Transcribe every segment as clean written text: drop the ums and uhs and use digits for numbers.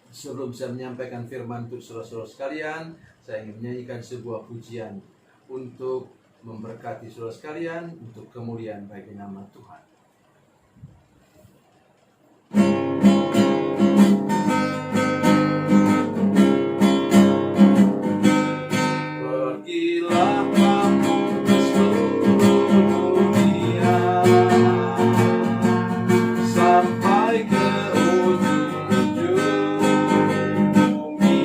Sebelum saya menyampaikan firman untuk saudara-saudara sekalian, saya ingin menyanyikan sebuah pujian untuk memberkati saudara sekalian, untuk kemuliaan bagi nama Tuhan. Pergilah kamu ke seluruh dunia, sampai ke ujung bumi.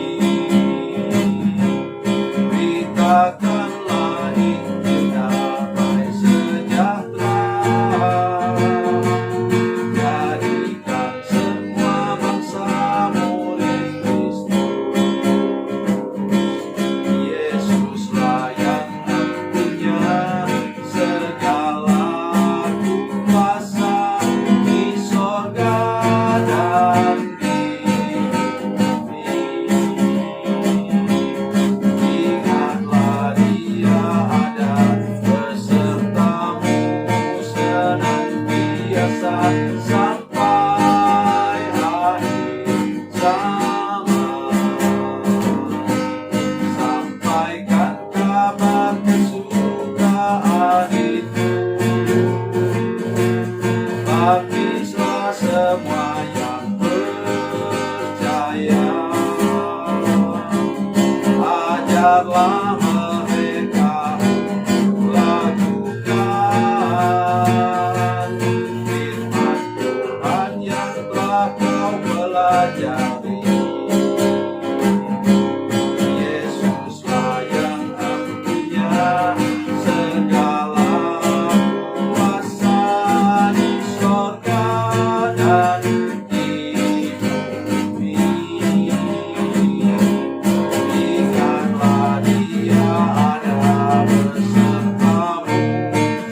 Beritakanlah Injil damai sejahtera, jadikan semua bangsa murid Kristus. Yesuslah yang punya segala kuasa di sorga dan di bumi. Ingatlah Dia ada besertamu senantiasa sampai akhir zaman. Sampaikan kabar kesukaan itu, baptislah semua yang percaya. Ajarlah mereka untuk lakukan firman Tuhan yang telah kau pelajari. Yesuslah yang punya segala kuasa di sorga dan di bumi. Ingatlah Dia ada besertamu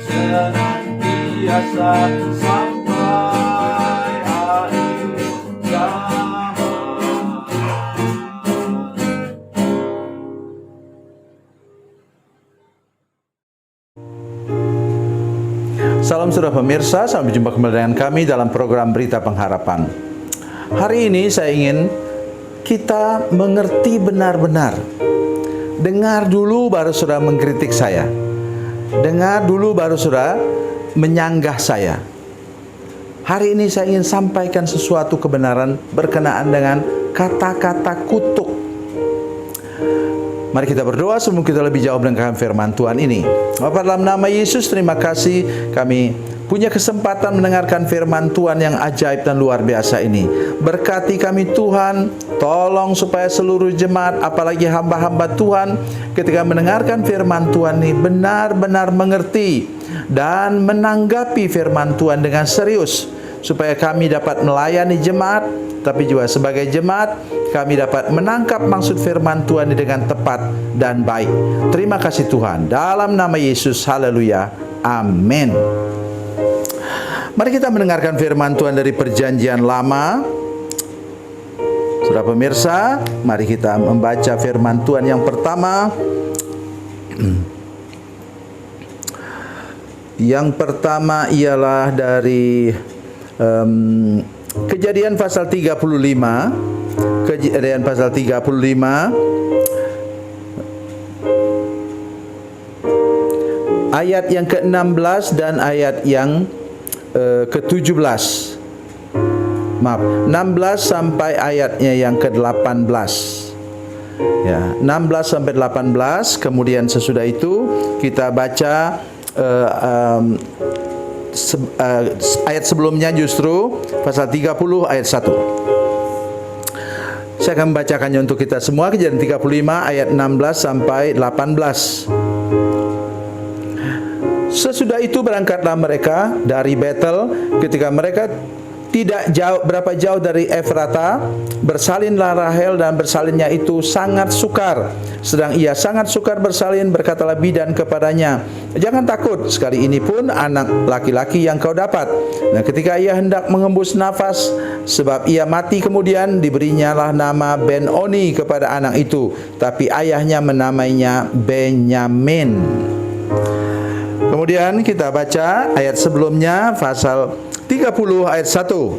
senantiasa sampai akhir zaman. Salam saudara pemirsa, sampai jumpa kembali dengan kami dalam program Berita Pengharapan. Hari ini saya ingin kita mengerti benar-benar. Dengar dulu baru saudara mengkritik saya. Dengar dulu baru saudara menyanggah saya. Hari ini saya ingin sampaikan sesuatu kebenaran berkenaan dengan kata-kata kutuk. Mari kita berdoa sebelum kita lebih jauh mendengarkan firman Tuhan ini. Bapa, dalam nama Yesus, terima kasih kami punya kesempatan mendengarkan firman Tuhan yang ajaib dan luar biasa ini. Berkati kami Tuhan, tolong supaya seluruh jemaat, apalagi hamba-hamba Tuhan, ketika mendengarkan firman Tuhan ini benar-benar mengerti dan menanggapi firman Tuhan dengan serius, supaya kami dapat melayani jemaat, tapi juga sebagai jemaat kami dapat menangkap maksud firman Tuhan ini dengan tepat dan baik. Terima kasih Tuhan, dalam nama Yesus, haleluya, amin. Mari kita mendengarkan firman Tuhan dari Perjanjian Lama. Saudara pemirsa, mari kita membaca firman Tuhan yang pertama. Yang pertama ialah dari Kejadian pasal 35. Kejadian pasal 35 ayat yang ke-16 dan ayat yang ke-17. Maaf, 16 sampai ayatnya yang ke-18. Ya, 16 sampai 18. Kemudian sesudah itu kita baca ayat sebelumnya, justru pasal 30 ayat 1. Saya akan membacakannya untuk kita semua. Kejadian 35 ayat 16 sampai 18. Sesudah itu berangkatlah mereka dari Betel. Ketika mereka tidak berapa jauh dari Efrata, bersalinlah Rahel, dan bersalinnya itu sangat sukar. Sedang ia sangat sukar bersalin, berkatalah bidan kepadanya, "Jangan takut, sekali ini pun anak laki-laki yang kau dapat." Nah, ketika ia hendak mengembus nafas, sebab ia mati, kemudian diberinyalah nama Ben-Oni kepada anak itu, tapi ayahnya menamainya Benyamin. Kemudian kita baca ayat sebelumnya, pasal 30 ayat 1.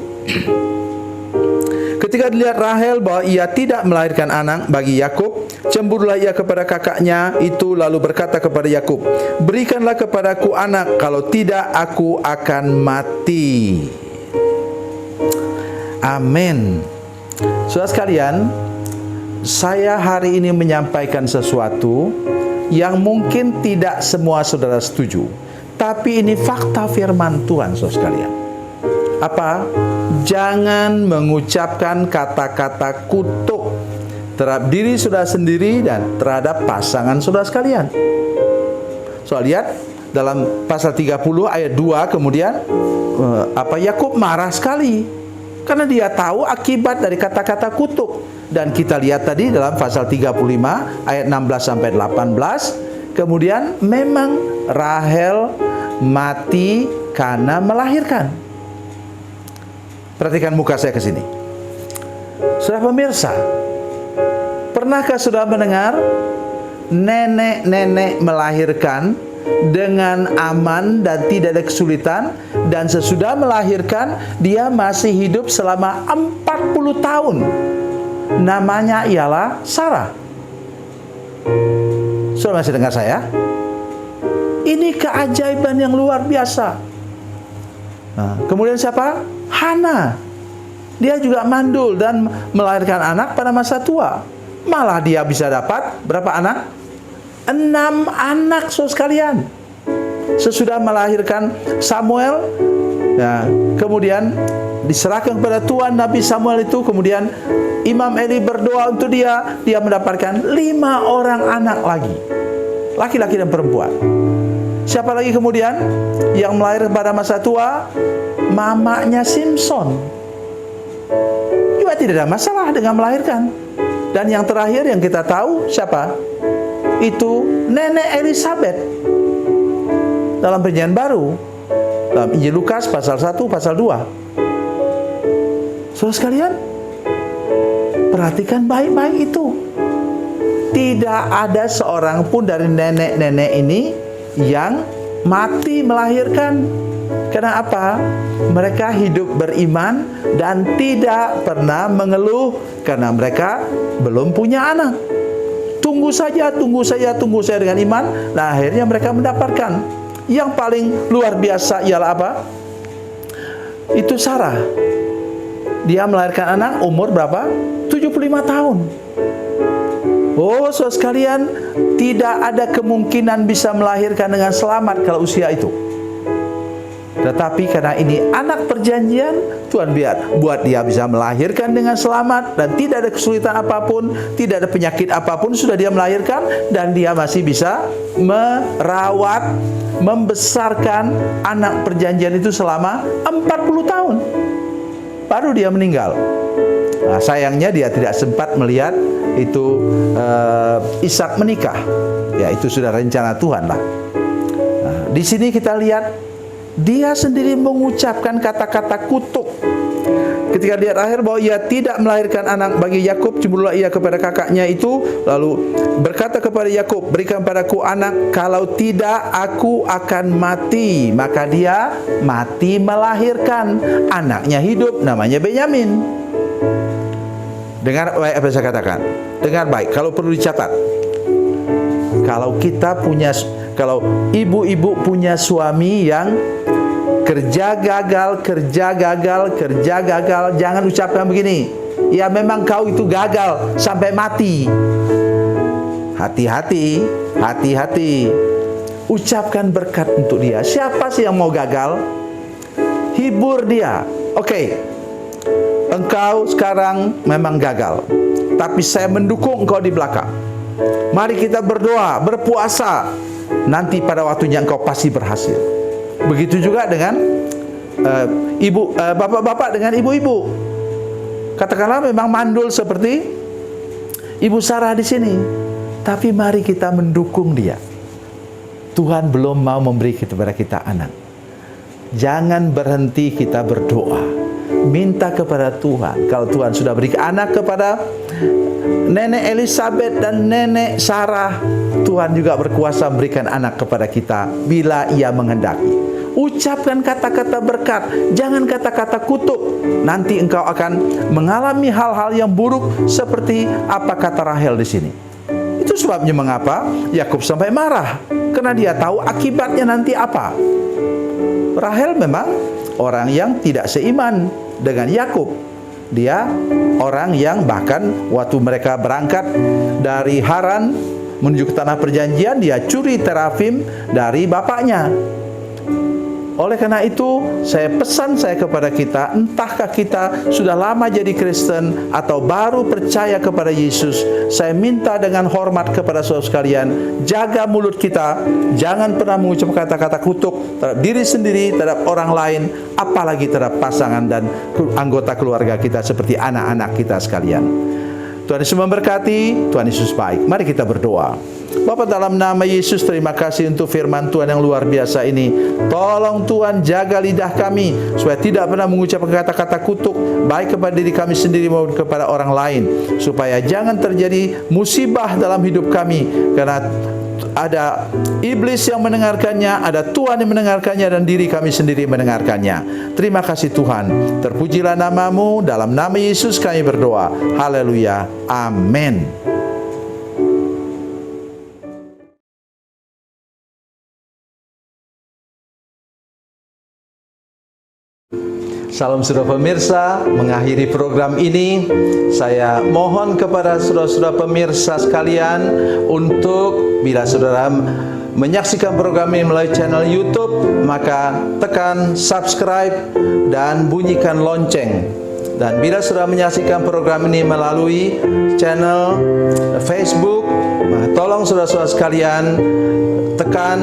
Ketika dilihat Rahel bahwa ia tidak melahirkan anak bagi Yakub, cemburulah ia kepada kakaknya itu, lalu berkata kepada Yakub, "Berikanlah kepadaku anak, kalau tidak aku akan mati." Amin. Saudara sekalian, saya hari ini menyampaikan sesuatu yang mungkin tidak semua saudara setuju, tapi ini fakta firman Tuhan, saudara sekalian. Apa? Jangan mengucapkan kata-kata kutuk terhadap diri saudara sendiri dan terhadap pasangan saudara sekalian. So, lihat dalam pasal 30 ayat 2 kemudian Yakub marah sekali karena dia tahu akibat dari kata-kata kutuk. Dan kita lihat tadi dalam pasal 35 ayat 16 sampai 18, kemudian memang Rahel mati karena melahirkan. Perhatikan muka saya ke sini. Saudara pemirsa, pernahkah saudara mendengar nenek-nenek melahirkan dengan aman dan tidak ada kesulitan, dan sesudah melahirkan dia masih hidup selama 40 tahun? Namanya ialah Sarah. Saudara masih dengar saya? Ini keajaiban yang luar biasa. Nah, kemudian siapa? Hana. Dia juga mandul dan melahirkan anak pada masa tua. Malah dia bisa dapat berapa anak? 6 anak, saudara sekalian. Sesudah melahirkan Samuel, ya, kemudian diserahkan kepada Tuhan Nabi Samuel itu, kemudian Imam Eli berdoa untuk dia mendapatkan 5 orang anak lagi, laki-laki dan perempuan. Siapa lagi kemudian yang melahirkan pada masa tua? Mamanya Simpson. Juga tidak ada masalah dengan melahirkan. Dan yang terakhir yang kita tahu siapa? Itu Nenek Elizabeth dalam Perjanjian Baru, dalam Injil Lukas pasal 1, pasal 2. Saudara sekalian, perhatikan baik-baik itu. Tidak ada seorang pun dari nenek-nenek ini yang mati melahirkan. Karena apa? Mereka hidup beriman dan tidak pernah mengeluh karena mereka belum punya anak. Tunggu saja dengan iman. Nah, akhirnya mereka mendapatkan. Yang paling luar biasa ialah apa? Itu Sarah. Dia melahirkan anak umur berapa? 75 tahun. Oh, saudara sekalian, tidak ada kemungkinan bisa melahirkan dengan selamat kalau usia itu. Tetapi karena ini anak perjanjian, Tuhan buat dia bisa melahirkan dengan selamat dan tidak ada kesulitan apapun, tidak ada penyakit apapun, sudah dia melahirkan dan dia masih bisa merawat, membesarkan anak perjanjian itu selama 40 tahun. Baru dia meninggal. Nah, sayangnya dia tidak sempat melihat itu Ishak menikah. Ya, itu sudah rencana Tuhan lah. Nah, di sini kita lihat dia sendiri mengucapkan kata-kata kutuk. Ketika dia terakhir bahwa ia tidak melahirkan anak bagi Yakub, cemburulah ia kepada kakaknya itu, lalu berkata kepada Yakub, "Berikan padaku anak, kalau tidak aku akan mati." Maka dia mati melahirkan. Anaknya hidup, namanya Benyamin. Dengar baik apa yang saya katakan. Dengar baik, kalau perlu dicatat. Kalau ibu-ibu punya suami yang kerja gagal, jangan ucapkan begini, "Ya memang kau itu gagal sampai mati." Hati-hati. Ucapkan berkat untuk dia. Siapa sih yang mau gagal? Hibur dia. Oke, engkau sekarang memang gagal, tapi saya mendukung engkau di belakang. Mari kita berdoa, berpuasa. Nanti pada waktunya engkau pasti berhasil. Begitu juga dengan bapak-bapak dengan ibu-ibu. Katakanlah memang mandul seperti Ibu Sarah di sini, tapi mari kita mendukung dia. Tuhan belum mau memberi kepada kita anak. Jangan berhenti kita berdoa. Minta kepada Tuhan. Kalau Tuhan sudah beri anak kepada Nenek Elizabeth dan Nenek Sarah, Tuhan juga berkuasa memberikan anak kepada kita bila Ia menghendaki. ucapkan kata-kata berkat, jangan kata-kata kutuk. Nanti engkau akan mengalami hal-hal yang buruk seperti apa kata Rahel di sini. Itu sebabnya mengapa Yakub sampai marah, karena dia tahu akibatnya nanti apa. Rahel memang orang yang tidak seiman dengan Yakub. Dia orang yang bahkan waktu mereka berangkat dari Haran menuju ke tanah perjanjian, dia curi terafim dari bapaknya. Oleh karena itu, saya pesan kepada kita, entahkah kita sudah lama jadi Kristen atau baru percaya kepada Yesus, saya minta dengan hormat kepada saudara sekalian, jaga mulut kita, jangan pernah mengucap kata-kata kutuk terhadap diri sendiri, terhadap orang lain, apalagi terhadap pasangan dan anggota keluarga kita seperti anak-anak kita sekalian. Tuhan Yesus memberkati, Tuhan Yesus baik. Mari kita berdoa. Bapa, dalam nama Yesus, terima kasih untuk firman Tuhan yang luar biasa ini. Tolong Tuhan jaga lidah kami supaya tidak pernah mengucapkan kata-kata kutuk baik kepada diri kami sendiri maupun kepada orang lain, supaya jangan terjadi musibah dalam hidup kami, karena ada iblis yang mendengarkannya, ada Tuhan yang mendengarkannya, dan diri kami sendiri mendengarkannya. Terima kasih Tuhan. Terpujilah nama-Mu. Dalam nama Yesus kami berdoa. Haleluya. Amin. Salam saudara pemirsa, mengakhiri program ini saya mohon kepada saudara-saudara pemirsa sekalian untuk bila saudara menyaksikan program ini melalui channel YouTube, maka tekan subscribe dan bunyikan lonceng. Dan bila saudara menyaksikan program ini melalui channel Facebook, maka tolong saudara-saudara sekalian tekan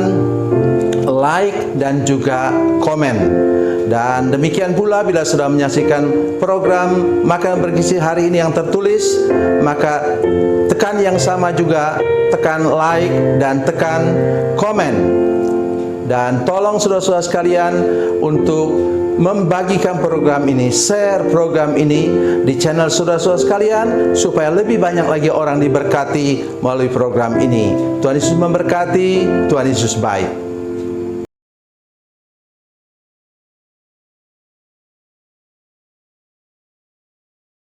like dan juga komen. Dan demikian pula bila sudah menyaksikan program Makanan Bergizi hari ini yang tertulis, maka tekan yang sama juga, tekan like dan tekan komen. Dan tolong saudara-saudara sekalian untuk membagikan program ini, share program ini di channel saudara-saudara sekalian, supaya lebih banyak lagi orang diberkati melalui program ini. Tuhan Yesus memberkati, Tuhan Yesus baik.